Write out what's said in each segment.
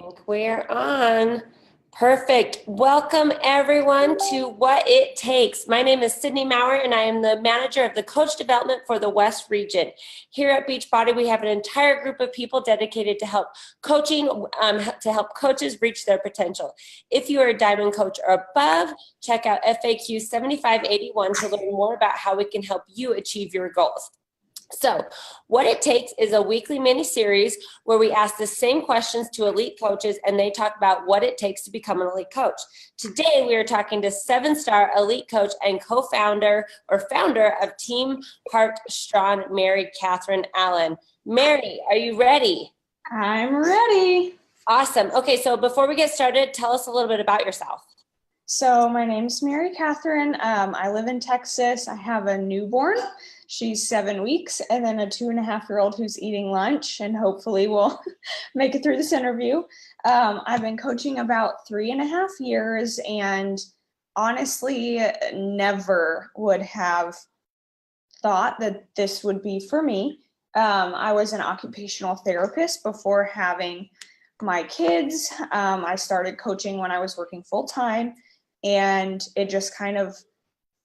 think we're on. Perfect. Welcome everyone to What It Takes. My name is Sydney Maurer and I am the manager of the coach development for the West region. Here at Beachbody, we have an entire group of people dedicated to help to help coaches reach their potential. If you are a diamond coach or above, check out FAQ 7581 to learn more about how we can help you achieve your goals. So What It Takes is a weekly mini-series where we ask the same questions to elite coaches and they talk about what it takes to become an elite coach. Today, we are talking to 7-star elite coach and co-founder or founder of Team Heart Strong, Mary Kathryn Allen. Mary, are you ready? I'm ready. Awesome. Okay, so before we get started, tell us a little bit about yourself. So my name's Mary Kathryn. I live in Texas. I have a newborn. She's 7 weeks, and then a 2.5-year-old who's eating lunch, and hopefully will make it through this interview. I've been coaching about 3.5 years, and honestly, never would have thought that this would be for me. I was an occupational therapist before having my kids. I started coaching when I was working full-time, and it just kind of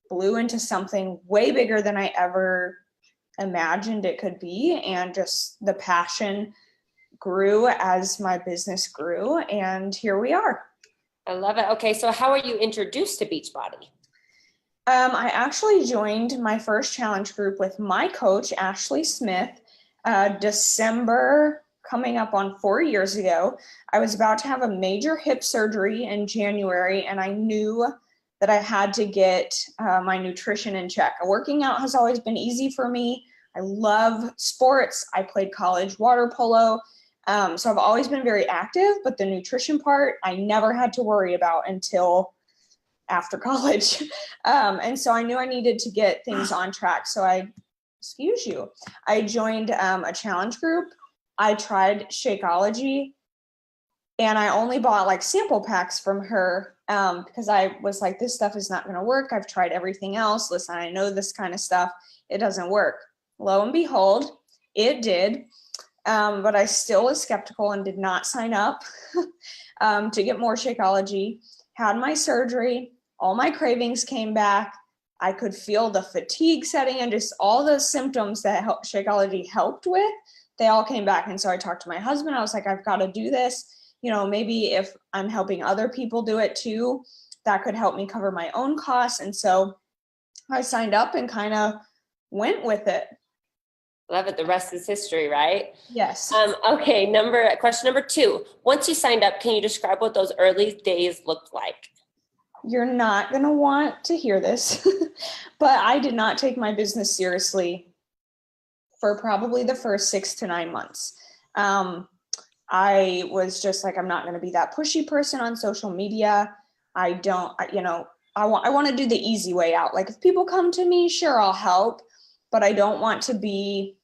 blew into something way bigger than I ever imagined it could be. And just the passion grew as my business grew. And here we are. I love it. Okay, so how are you introduced to Beachbody? I actually joined my first challenge group with my coach, Ashley Smith, December, coming up on 4 years ago. I was about to have a major hip surgery in January, and I knew that I had to get my nutrition in check. Working out has always been easy for me. I love sports. I played college water polo. So I've always been very active, but the nutrition part I never had to worry about until after college. And so I knew I needed to get things on track. So I joined a challenge group. I tried Shakeology, and I only bought like sample packs from her because I was like, this stuff is not going to work. I've tried everything else. Listen, I know this kind of stuff. It doesn't work. Lo and behold, it did. But I still was skeptical and did not sign up to get more Shakeology. Had my surgery. All my cravings came back. I could feel the fatigue setting and just all the symptoms that Shakeology helped with. They all came back. And so I talked to my husband. I was like, I've got to do this. You know, maybe if I'm helping other people do it too, that could help me cover my own costs. And so I signed up and kind of went with it. Love it. The rest is history, right? Yes. Okay. Question number 2. Once you signed up, can you describe what those early days looked like? You're not going to want to hear this, but I did not take my business seriously for probably the first 6 to 9 months. I was just like, I'm not going to be that pushy person on social media. I want to do the easy way out. Like if people come to me, sure, I'll help, but I don't want to be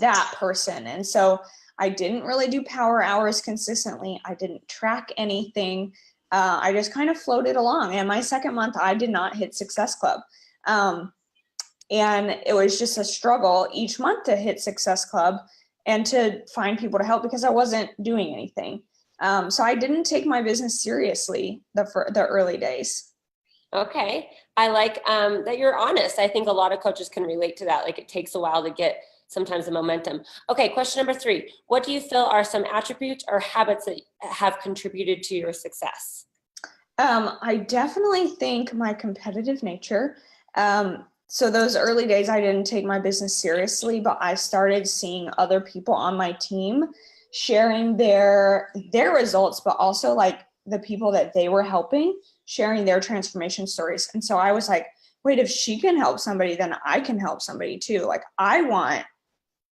that person. And so I didn't really do power hours consistently. I didn't track anything. I just kind of floated along. And my second month, I did not hit Success Club. And it was just a struggle each month to hit Success Club and to find people to help because I wasn't doing anything. So I didn't take my business seriously the early days. Okay. I like that you're honest. I think a lot of coaches can relate to that. Like it takes a while to get sometimes the momentum. Okay. Question number 3. What do you feel are some attributes or habits that have contributed to your success? I definitely think my competitive nature. So those early days, I didn't take my business seriously, but I started seeing other people on my team sharing their results, but also like the people that they were helping, sharing their transformation stories. And so I was like, wait, if she can help somebody, then I can help somebody too. Like I want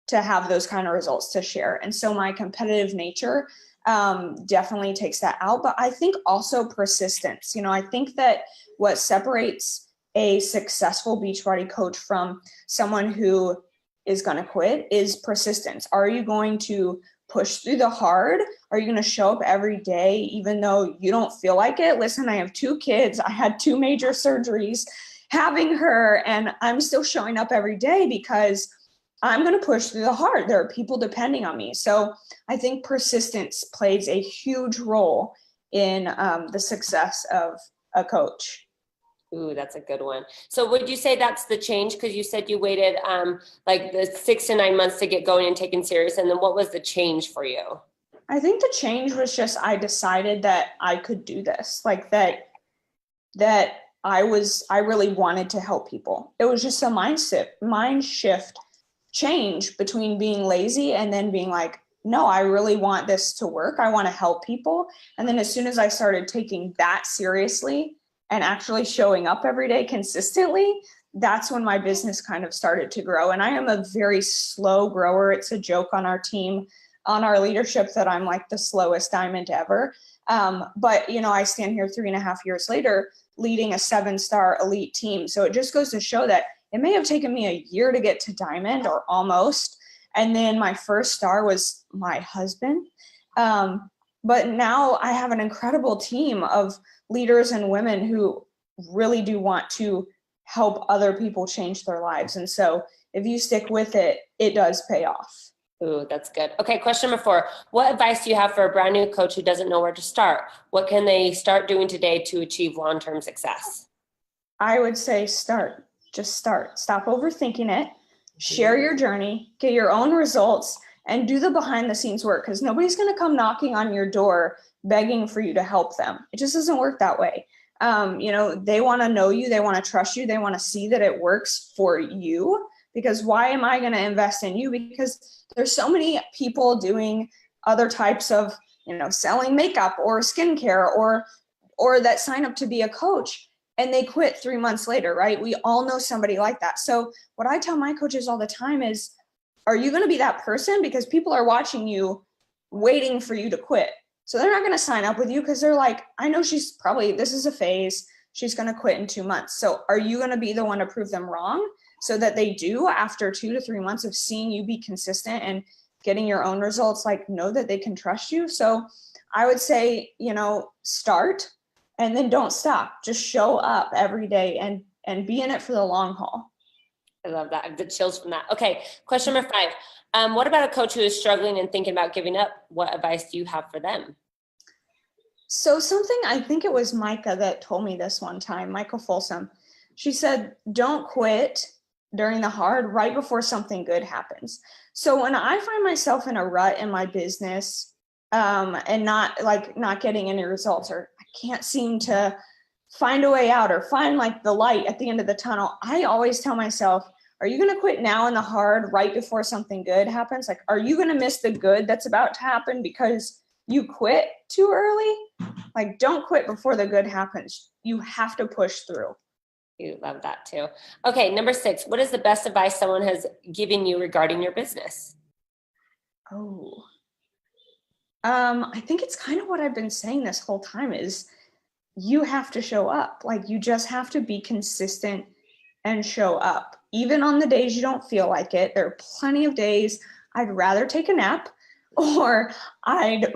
to have those kind of results to share. And so my competitive nature definitely takes that out. But I think also persistence. You know, I think that what separates a successful Beachbody coach from someone who is going to quit is persistence. Are you going to push through the hard? Are you going to show up every day even though you don't feel like it? Listen, I have 2 kids. I had 2 major surgeries having her, and I'm still showing up every day because I'm going to push through the hard. There are people depending on me. So I think persistence plays a huge role in the success of a coach. Ooh, that's a good one. So would you say that's the change? Because you said you waited like the 6 to 9 months to get going and taken serious. And then what was the change for you? I think the change was just I decided that I could do this, like that I really wanted to help people. It was just a mind shift change between being lazy and then being like, no, I really want this to work. I want to help people. And then as soon as I started taking that seriously and actually showing up every day consistently, that's when my business kind of started to grow. And I am a very slow grower. It's a joke on our team, on our leadership, that I'm like the slowest diamond ever. But, I stand here 3.5 years later leading a 7-star elite team. So it just goes to show that it may have taken me a year to get to diamond, or almost. And then my first star was my husband. But now I have an incredible team of leaders and women who really do want to help other people change their lives. And so if you stick with it, it does pay off. Ooh, that's good. Okay, question number 4. What advice do you have for a brand new coach who doesn't know where to start? What can they start doing today to achieve long-term success? I would say start. Just start. Stop overthinking it. Share your journey, get your own results, and do the behind the scenes work, because nobody's going to come knocking on your door begging for you to help them. It just doesn't work that way. They want to know you. They want to trust you. They want to see that it works for you, because why am I going to invest in you? Because there's so many people doing other types of, selling makeup or skincare or that sign up to be a coach and they quit 3 months later, right? We all know somebody like that. So what I tell my coaches all the time is, are you going to be that person? Because people are watching you, waiting for you to quit. So they're not going to sign up with you because they're like, I know this is a phase. She's going to quit in 2 months. So are you going to be the one to prove them wrong so that they do, after 2 to 3 months of seeing you be consistent and getting your own results, like know that they can trust you? So I would say, start and then don't stop. Just show up every day and be in it for the long haul. I love that. I have the chills from that. Okay, question number 5. What about a coach who is struggling and thinking about giving up? What advice do you have for them? So I think it was Micah that told me this one time, Micah Folsom. She said, don't quit during the hard, right before something good happens. So when I find myself in a rut in my business and not getting any results, or I can't seem to find a way out or find like the light at the end of the tunnel, I always tell myself, are you going to quit now in the hard right before something good happens? Like, are you going to miss the good that's about to happen because you quit too early? Like, don't quit before the good happens. You have to push through. You love that too. Okay, number 6. What is the best advice someone has given you regarding your business? I think it's kind of what I've been saying this whole time is you have to show up. Like, you just have to be consistent and show up. Even on the days you don't feel like it, there are plenty of days I'd rather take a nap, or I'd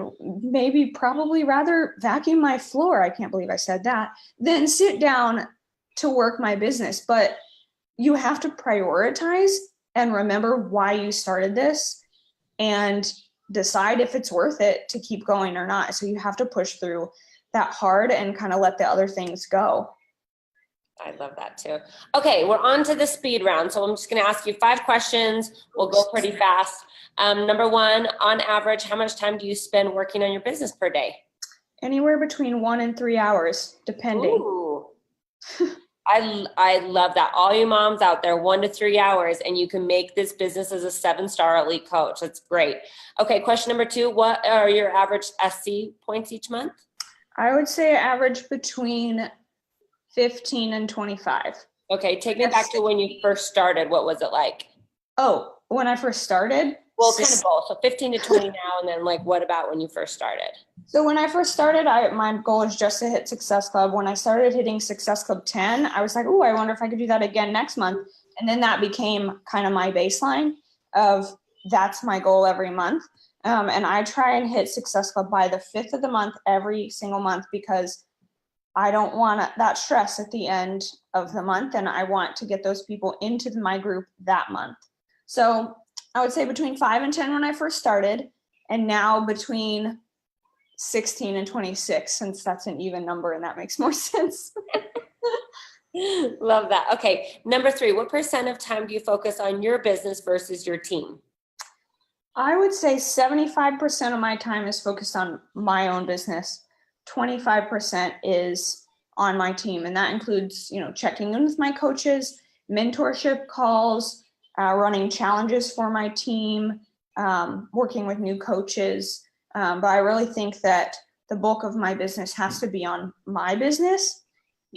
probably rather vacuum my floor. I can't believe I said that. Than sit down to work my business. But you have to prioritize and remember why you started this and decide if it's worth it to keep going or not. So you have to push through that hard and kind of let the other things go. I love that too. Okay, we're on to the speed round. So I'm just going to ask you 5 questions. We'll go pretty fast. Number 1, on average, how much time do you spend working on your business per day? Anywhere between 1 and 3 hours, depending. Ooh. I love that. All you moms out there, 1 to 3 hours, and you can make this business as a 7-star elite coach. That's great. Okay, question number 2, what are your average SC points each month? I would say average between 15 and 25. Okay, take me back to when you first started. What was it like? Oh, when I first started? Well, kind of both. So 15 to 20 now, and then like what about when you first started? So when I first started, my goal is just to hit Success Club. When I started hitting Success Club 10, I was like, oh, I wonder if I could do that again next month. And then that became kind of my baseline of that's my goal every month. And I try and hit Success Club by the 5th of the month every single month, because I don't want that stress at the end of the month. And I want to get those people into my group that month. So I would say between 5 and 10 when I first started, and now between 16 and 26, since that's an even number and that makes more sense. Love that. Okay. Number 3, what % of time do you focus on your business versus your team? I would say 75% of my time is focused on my own business. 25% is on my team. And that includes, checking in with my coaches, mentorship calls, running challenges for my team, working with new coaches. But I really think that the bulk of my business has to be on my business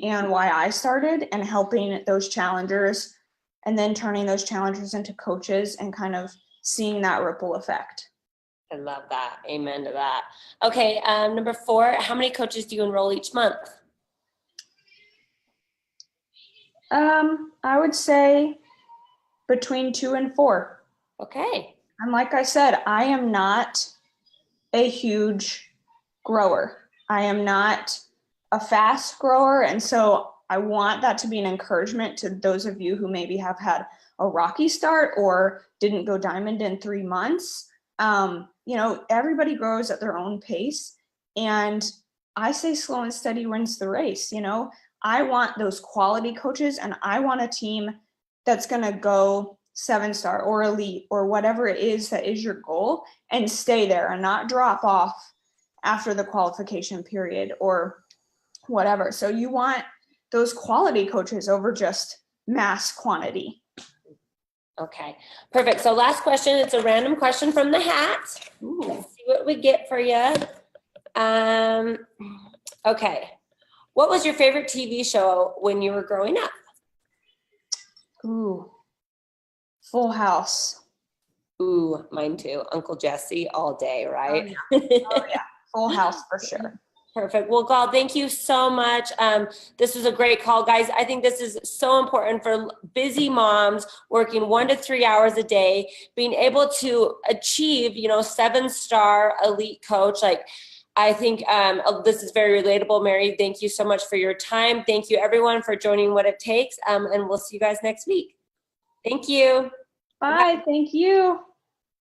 and why I started, and helping those challengers and then turning those challengers into coaches and kind of seeing that ripple effect. I love that. Amen to that. Okay. Number 4, how many coaches do you enroll each month? I would say between 2 and 4. Okay. And like I said, I am not a huge grower. I am not a fast grower. And so I want that to be an encouragement to those of you who maybe have had a rocky start or didn't go diamond in 3 months. Everybody grows at their own pace. And I say slow and steady wins the race. I want those quality coaches, and I want a team that's going to go 7-star or elite or whatever it is that is your goal, and stay there and not drop off after the qualification period or whatever. So you want those quality coaches over just mass quantity. Okay, perfect. So last question, it's a random question from the hat. Ooh. Let's see what we get for you. Okay. What was your favorite TV show when you were growing up? Ooh, Full House. Ooh, mine too. Uncle Jesse all day, right? Oh yeah. Full House for sure. Perfect. Well, Gal, thank you so much. This was a great call, guys. I think this is so important for busy moms working 1 to 3 hours a day, being able to achieve, 7-star elite coach. Like, I think this is very relatable. Mary, thank you so much for your time. Thank you, everyone, for joining What It Takes. And we'll see you guys next week. Thank you. Bye. Thank you.